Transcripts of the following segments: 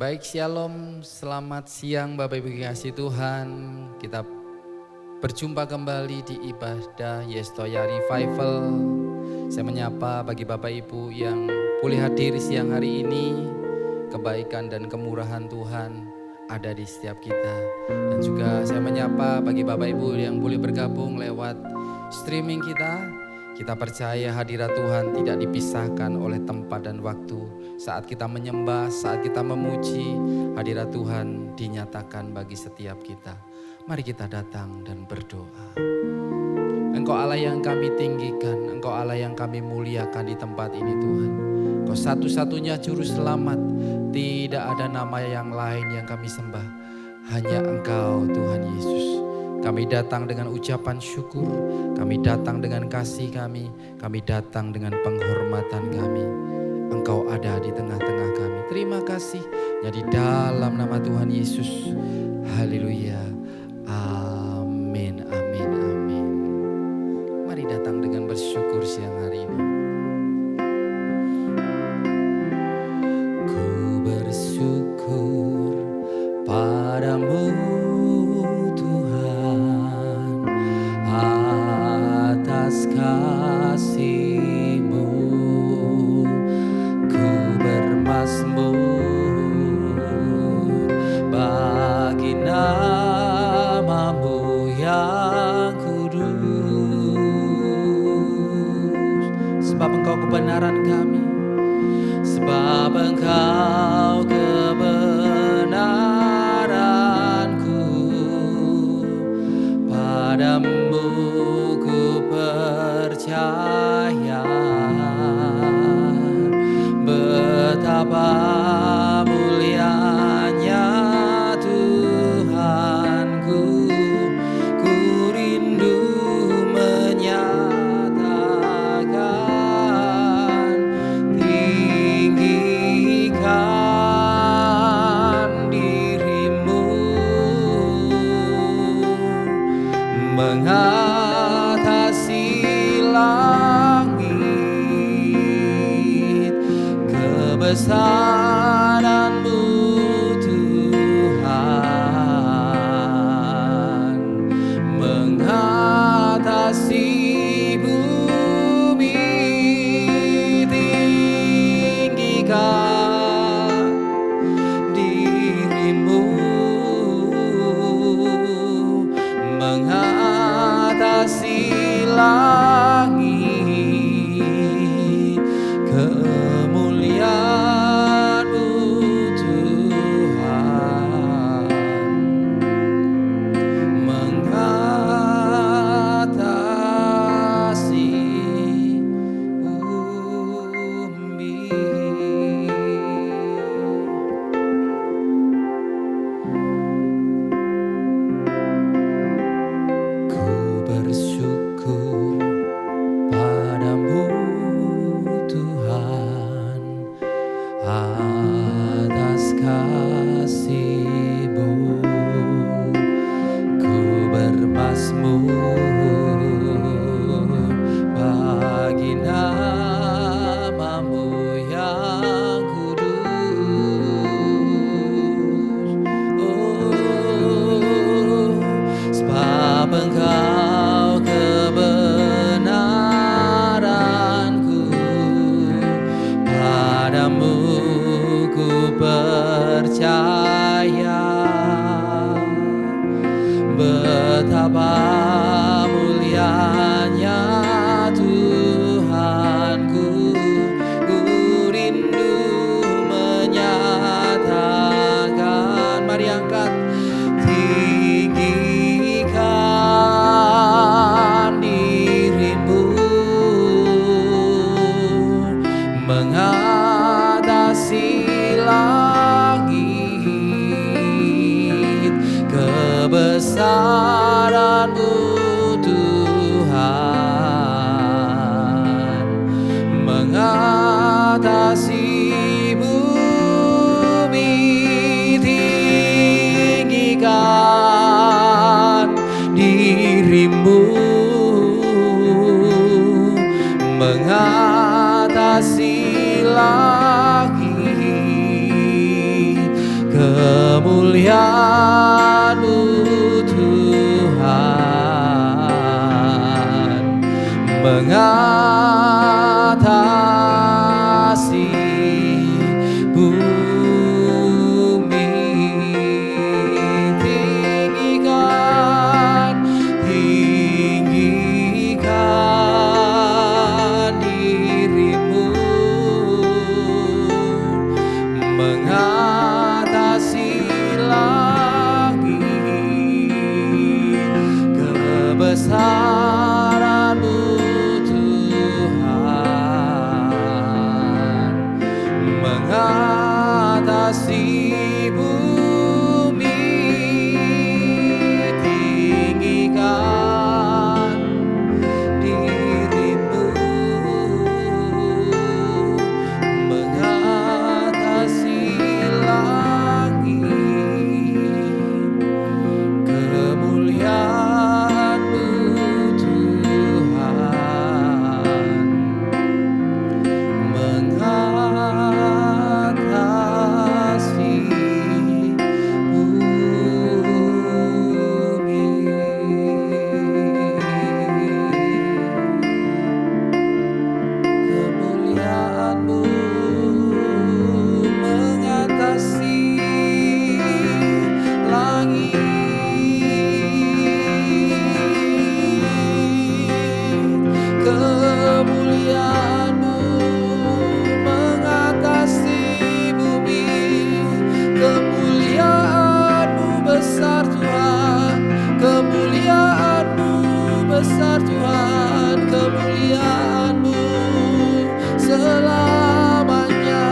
Baik, shalom, selamat siang Bapak Ibu kasih Tuhan. Kita berjumpa kembali di ibadah Yestoya Revival. Saya menyapa bagi Bapak Ibu yang boleh hadir siang hari ini. Kebaikan dan kemurahan Tuhan ada di setiap kita. Dan juga saya menyapa bagi Bapak Ibu yang boleh bergabung lewat streaming kita. Kita percaya hadirat Tuhan tidak dipisahkan oleh tempat dan waktu. Saat kita menyembah, saat kita memuji, hadirat Tuhan dinyatakan bagi setiap kita. Mari kita datang dan berdoa. Engkau Allah yang kami tinggikan, Engkau Allah yang kami muliakan di tempat ini Tuhan. Engkau satu-satunya juru selamat, tidak ada nama yang lain yang kami sembah. Hanya Engkau Tuhan Yesus. Kami datang dengan ucapan syukur, kami datang dengan kasih kami datang dengan penghormatan kami. Engkau ada di tengah-tengah kami. Terima kasih ya di dalam nama Tuhan Yesus. Haleluya. Amin, amin, amin. Mari datang dengan bersyukur siang hari ini. Ku bersyukur padamu Tuhan atas kasih-Mu. Ku bermazmur bagi nama-Mu yang kudus. Sebab Engkau kebenaran kami, sebab Engkau kebenaranku. Padamu ku percaya, betapa mulianya Tuhanku. Ku rindu menyatakan, tinggikan diri-Mu mengatasi langit. Kebesaran-Mu Tuhan mengatasi bumi. Tinggikan diri-Mu mengatasi langit. Kemuliaan-Mu Tuhan mengatasi bumi. Ku bersyukur padamu Tuhan atas kasih-Mu. Ku bermazmur bagi nama-Mu yang kudus. Oh, sebab Engkau kebenaranku. Padamu ku percaya, betapa mulianya Tuhanku. Ku rindu menyatakan, mari angkat, tinggikan diri-Mu mengatasi langit. kemuliaan-Mu Tuhan mengatasi bumi. Tinggikan, tinggikan diri-Mu mengatasi langit. Kebesaran-Mu Tuhan mengatasi bumi. Tinggikan diri-Mu mengatasi langit. Kemuliaan-Mu Tuhan mengatasi bumi. Kemuliaan-Mu mengatasi langit. Kemuliaan-Mu mengatasi bumi. Kemuliaan-Mu besar Tuhan. Kemuliaan-Mu besar Tuhan. Kemuliaan-Mu selamanya.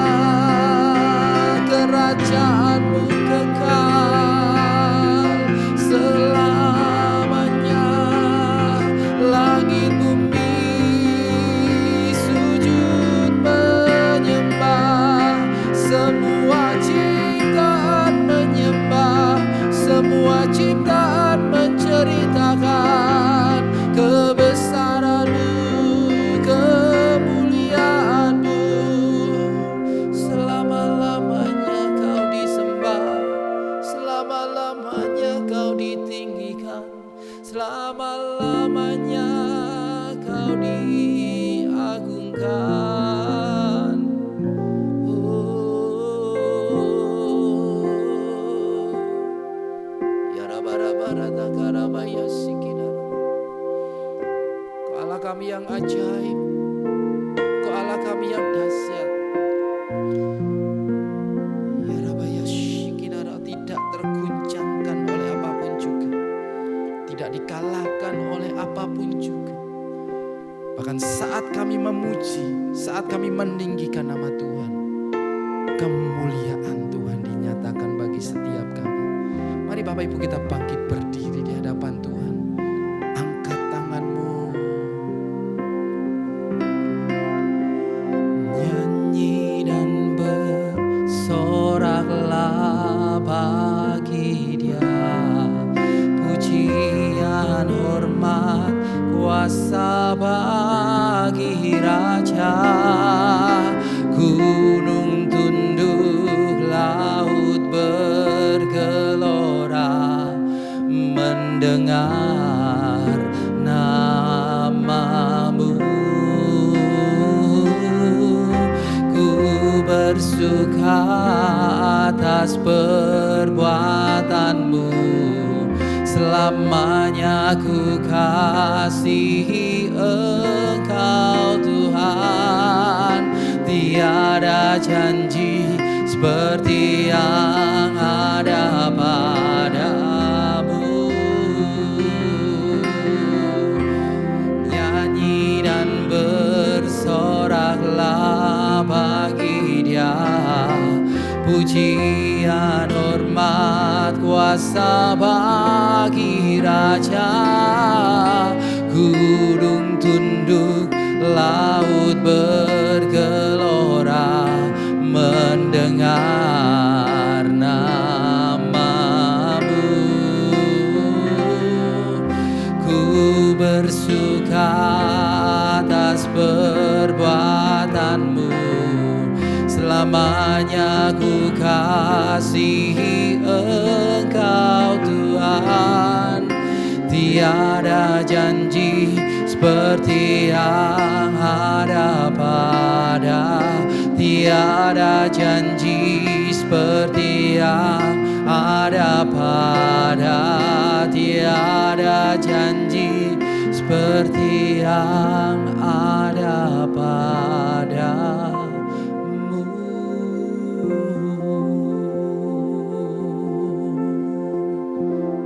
Kerajaan-Mu kekal selamanya. Langit bumi sujud menyembah. Semua ciptaan menyembah. Semua ciptaan menceritakan kebesaran-Mu, kemuliaan-Mu. Selama-lamanya Kau disembah, selama-lamanya Kau ditinggikan, selama-lamanya Kau diagungkan. Ya Rabba-rabba-rata karabaya sikidara. Kau Allah kami yang ajaib, Kau Allah kami yang dahsyat. Ya Rabaya Shikinara, tidak terguncangkan oleh apapun juga, tidak dikalahkan oleh apapun juga. Bahkan saat kami memuji, saat kami meninggikan nama Tuhan, kemuliaan Tuhan dinyatakan bagi setiap kami. Mari Bapak Ibu kita bangkit berdiri di hadapan Tuhan. Angkat tanganmu. Nyanyi dan bersoraklah bagi Dia. Pujian, hormat, kuasa bagi Raja. Gunung tunduk, laut bergelora mendengar nama-Mu. Ku bersuka atas perbuatan-Mu. Selamanya ku kasihi Engkau Tuhan. Tiada janji seperti yang ada padamu. Nyanyi dan bersoraklah bagi Dia. Pujian, hormat, kuasa bagi Raja. Gunung tunduk, laut bergelora mendengar nama-Mu. Ku bersuka atas perbuatan-Mu. Selamanya ku kasihi tiada janji seperti yang ada pada, tiada janji seperti yang ada pada, tiada janji seperti yang ada padamu.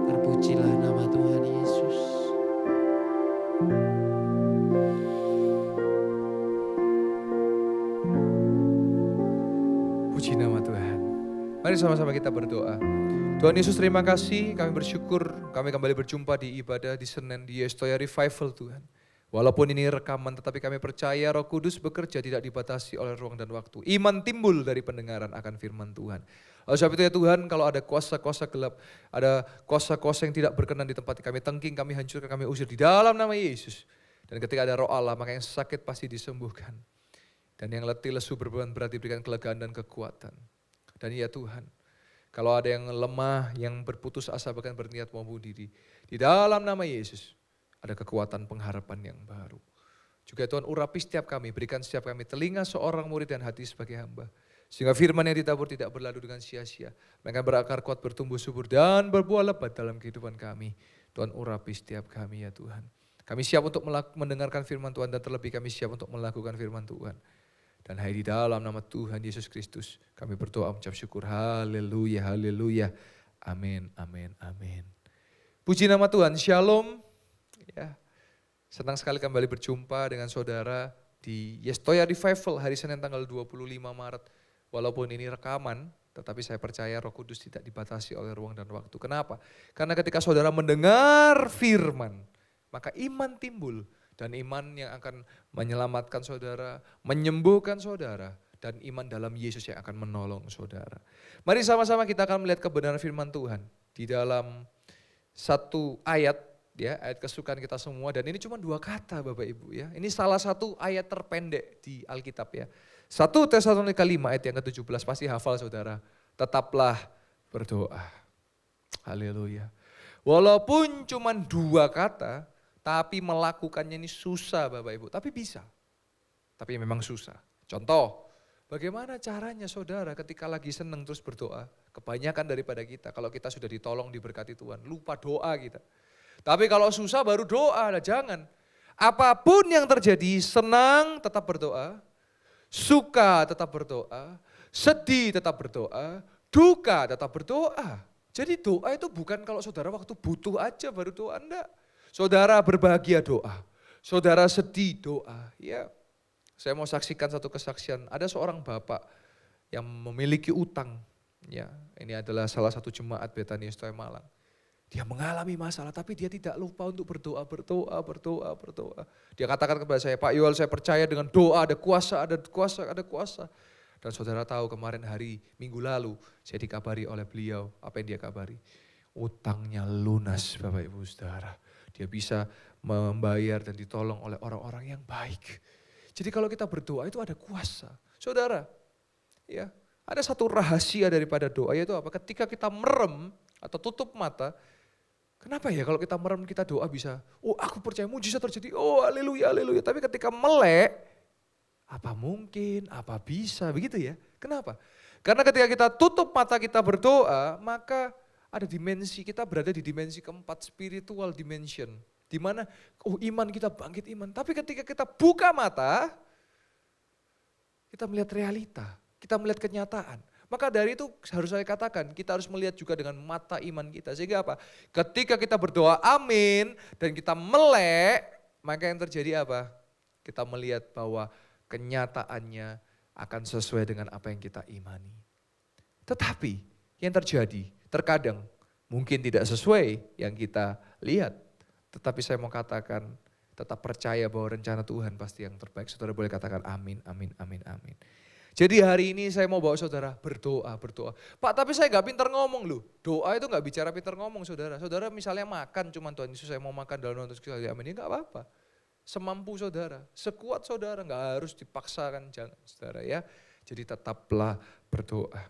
Terpujilah nama Tuhan Yesus. Puji nama Tuhan. Mari sama-sama kita berdoa. Tuhan Yesus, terima kasih, kami bersyukur kami kembali berjumpa di ibadah di Senen di Yestoya Revival Tuhan. Walaupun ini rekaman tetapi kami percaya Roh Kudus bekerja tidak dibatasi oleh ruang dan waktu. Iman timbul dari pendengaran akan firman Tuhan. Oleh sebab itu ya Tuhan, kalau ada kuasa-kuasa gelap, ada kuasa-kuasa yang tidak berkenan di tempat kami tengking, kami hancurkan, kami usir di dalam nama Yesus. Dan ketika ada Roh Allah, maka yang sakit pasti disembuhkan. Dan yang letih lesu berbeban berat diberikan kelegaan dan kekuatan. Dan ya Tuhan, kalau ada yang lemah, yang berputus asa bahkan berniat mau bunuh diri, di dalam nama Yesus ada kekuatan pengharapan yang baru. Juga Tuhan urapi setiap kami, berikan setiap kami telinga seorang murid dan hati sebagai hamba. Sehingga firman yang ditabur tidak berlalu dengan sia-sia. Mereka berakar kuat, bertumbuh subur dan berbuah lebat dalam kehidupan kami. Tuhan urapi setiap kami ya Tuhan. Kami siap untuk mendengarkan firman Tuhan dan terlebih kami siap untuk melakukan firman Tuhan. Dan hai di dalam nama Tuhan Yesus Kristus kami berdoa mengucap syukur. Haleluya, haleluya. Amin, amin, amin. Puji nama Tuhan, shalom. Ya, senang sekali kembali berjumpa dengan saudara di Yestoya Revival hari Senin tanggal 25 Maret. Walaupun ini rekaman, tetapi saya percaya Roh Kudus tidak dibatasi oleh ruang dan waktu. Kenapa? Karena ketika saudara mendengar firman, maka iman timbul. Dan iman yang akan menyelamatkan saudara, menyembuhkan saudara. Dan iman dalam Yesus yang akan menolong saudara. Mari sama-sama kita akan melihat kebenaran firman Tuhan. Di dalam satu ayat, ya, ayat kesukaan kita semua. Dan ini cuma 2 kata Bapak Ibu ya. Ini salah satu ayat terpendek di Alkitab ya. 1 Tesalonika 5 ayat yang ke-17 pasti hafal saudara. Tetaplah berdoa. Haleluya. Walaupun cuma 2 kata, tapi melakukannya ini susah Bapak Ibu, tapi bisa. Tapi memang susah. Contoh, bagaimana caranya saudara ketika lagi seneng terus berdoa? Kebanyakan daripada kita, kalau kita sudah ditolong diberkati Tuhan, lupa doa kita. Tapi kalau susah baru doa, nah jangan. Apapun yang terjadi, senang tetap berdoa, suka tetap berdoa, sedih tetap berdoa, duka tetap berdoa. Jadi doa itu bukan kalau saudara waktu butuh aja baru doa, enggak. Saudara berbahagia doa, saudara sedih doa. Ya, saya mau saksikan satu kesaksian. Ada seorang bapak yang memiliki utang. Ya, ini adalah salah satu jemaat Betania Yestoya Malang. Dia mengalami masalah, tapi dia tidak lupa untuk berdoa. Dia katakan kepada saya, Pak Yoel, saya percaya dengan doa ada kuasa. Dan saudara tahu kemarin hari Minggu lalu saya dikabari oleh beliau, apa yang dia kabari? Utangnya lunas Bapak Ibu Saudara. Dia bisa membayar dan ditolong oleh orang-orang yang baik. Jadi kalau kita berdoa itu ada kuasa. Saudara, ya, ada satu rahasia daripada doa, yaitu apa? Ketika kita merem atau tutup mata, kenapa ya kalau kita merem kita doa bisa, oh aku percaya mujizat terjadi, oh haleluya, haleluya. Tapi ketika melek, apa mungkin, apa bisa, begitu ya. Kenapa? Karena ketika kita tutup mata kita berdoa, maka ada dimensi, kita berada di dimensi keempat, spiritual dimension. Di mana iman kita bangkit iman. Tapi ketika kita buka mata, kita melihat realita, kita melihat kenyataan. Maka dari itu harus saya katakan, kita harus melihat juga dengan mata iman kita. Sehingga apa? Ketika kita berdoa amin dan kita melek, maka yang terjadi apa? Kita melihat bahwa kenyataannya akan sesuai dengan apa yang kita imani. Tetapi yang terjadi, terkadang mungkin tidak sesuai yang kita lihat. Tetapi saya mau katakan tetap percaya bahwa rencana Tuhan pasti yang terbaik. Saudara boleh katakan amin, amin, amin, amin. Jadi hari ini saya mau bawa saudara berdoa. Pak tapi saya gak pintar ngomong loh. Doa itu gak bicara pintar ngomong saudara. Saudara misalnya makan cuman Tuhan Yesus saya mau makan dalam nonton sekali amin. Ya gak apa-apa. Semampu saudara, sekuat saudara, gak harus dipaksakan jangan saudara ya. Jadi tetaplah berdoa.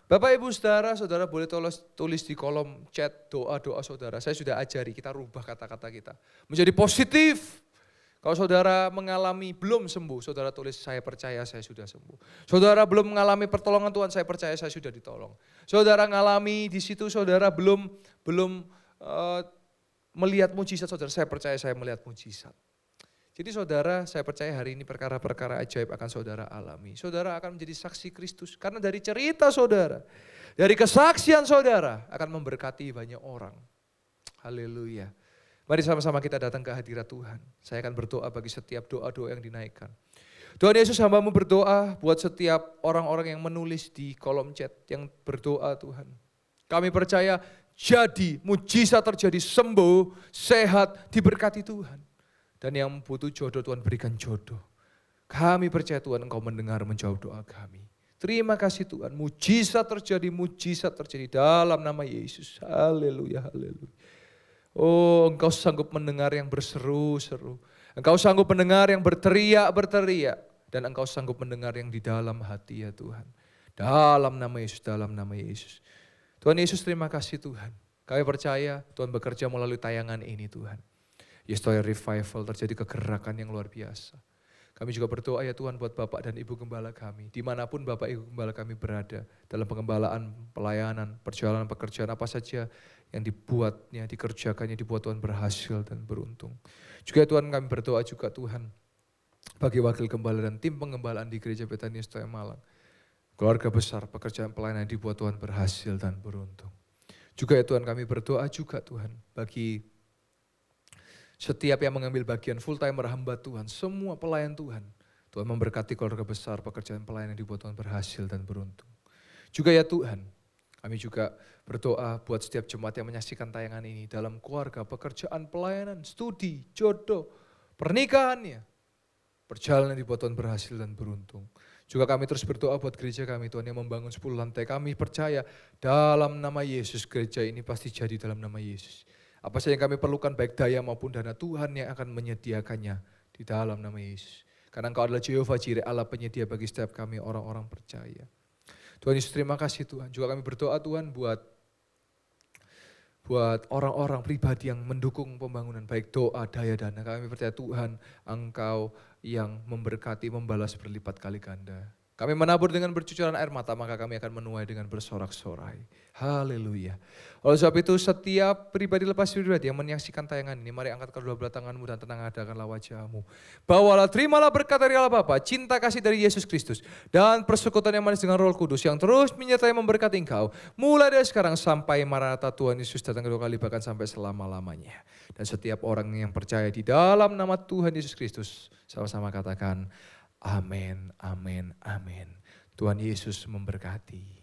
Bapak Ibu Saudara, saudara boleh tulis di kolom chat doa-doa saudara. Saya sudah ajari, kita rubah kata-kata kita menjadi positif. Kalau saudara mengalami belum sembuh, saudara tulis saya percaya saya sudah sembuh. Saudara belum mengalami pertolongan Tuhan, saya percaya saya sudah ditolong. Saudara mengalami di situ, saudara belum melihat mujizat, saudara saya percaya saya melihat mujizat. Jadi saudara, saya percaya hari ini perkara-perkara ajaib akan saudara alami. Saudara akan menjadi saksi Kristus karena dari cerita saudara, dari kesaksian saudara akan memberkati banyak orang. Haleluya. Mari sama-sama kita datang ke hadirat Tuhan. Saya akan berdoa bagi setiap doa-doa yang dinaikkan. Tuhan Yesus, hamba-Mu berdoa buat setiap orang-orang yang menulis di kolom chat yang berdoa Tuhan. Kami percaya jadi mujizat terjadi, sembuh, sehat, diberkati Tuhan. Dan yang butuh jodoh Tuhan berikan jodoh. Kami percaya Tuhan Engkau mendengar menjawab doa kami. Terima kasih Tuhan, mujizat terjadi dalam nama Yesus. Haleluya, haleluya. Oh, Engkau sanggup mendengar yang berseru-seru. Engkau sanggup mendengar yang berteriak-berteriak. Dan Engkau sanggup mendengar yang di dalam hati ya Tuhan. Dalam nama Yesus, dalam nama Yesus. Tuhan Yesus, terima kasih Tuhan. Kami percaya Tuhan bekerja melalui tayangan ini Tuhan. Yestoya Revival terjadi kegerakan yang luar biasa. Kami juga berdoa ya Tuhan buat Bapak dan Ibu Gembala kami. Dimanapun Bapak Ibu Gembala kami berada. Dalam pengembalaan, pelayanan, perjalanan, pekerjaan apa saja yang dibuatnya, dikerjakannya, dibuat Tuhan berhasil dan beruntung. Juga ya Tuhan kami berdoa juga Tuhan. Bagi wakil gembala dan tim pengembalaan di Gereja Betania Yestoya Malang. Keluarga besar, pekerjaan pelayanan yang dibuat Tuhan berhasil dan beruntung. Juga ya Tuhan kami berdoa juga Tuhan bagi setiap yang mengambil bagian full time berhamba Tuhan, semua pelayan Tuhan. Tuhan memberkati keluarga besar, pekerjaan pelayan yang dibuat Tuhan berhasil dan beruntung. Juga ya Tuhan, kami juga berdoa buat setiap jemaat yang menyaksikan tayangan ini dalam keluarga, pekerjaan, pelayanan, studi, jodoh, pernikahannya. Perjalanan yang dibuat Tuhan berhasil dan beruntung. Juga kami terus berdoa buat gereja kami Tuhan yang membangun 10 lantai. Kami percaya dalam nama Yesus gereja ini pasti jadi dalam nama Yesus. Apa saja yang kami perlukan baik daya maupun dana Tuhan yang akan menyediakannya di dalam nama Yesus. Karena Engkau adalah Jehovah Jireh, Allah penyedia bagi setiap kami orang-orang percaya. Tuhan Yesus terima kasih Tuhan. Juga kami berdoa Tuhan buat orang-orang pribadi yang mendukung pembangunan baik doa, daya, dana. Kami percaya Tuhan Engkau yang memberkati, membalas berlipat kali ganda. Kami menabur dengan bercucuran air mata, maka kami akan menuai dengan bersorak-sorai. Haleluya. Oleh sebab itu setiap pribadi lepas pribadi yang menyaksikan tayangan ini, mari angkat kedua belah tanganmu dan tenang adakanlah wajahmu. Bawalah, terimalah berkat dari Allah Bapa, cinta kasih dari Yesus Kristus, dan persekutuan yang manis dengan Roh Kudus yang terus menyertai memberkati engkau. Mulai dari sekarang sampai Maranatha Tuhan Yesus datang kedua kali, bahkan sampai selama-lamanya. Dan setiap orang yang percaya di dalam nama Tuhan Yesus Kristus, sama-sama katakan, amin, amin, amin. Tuhan Yesus memberkati.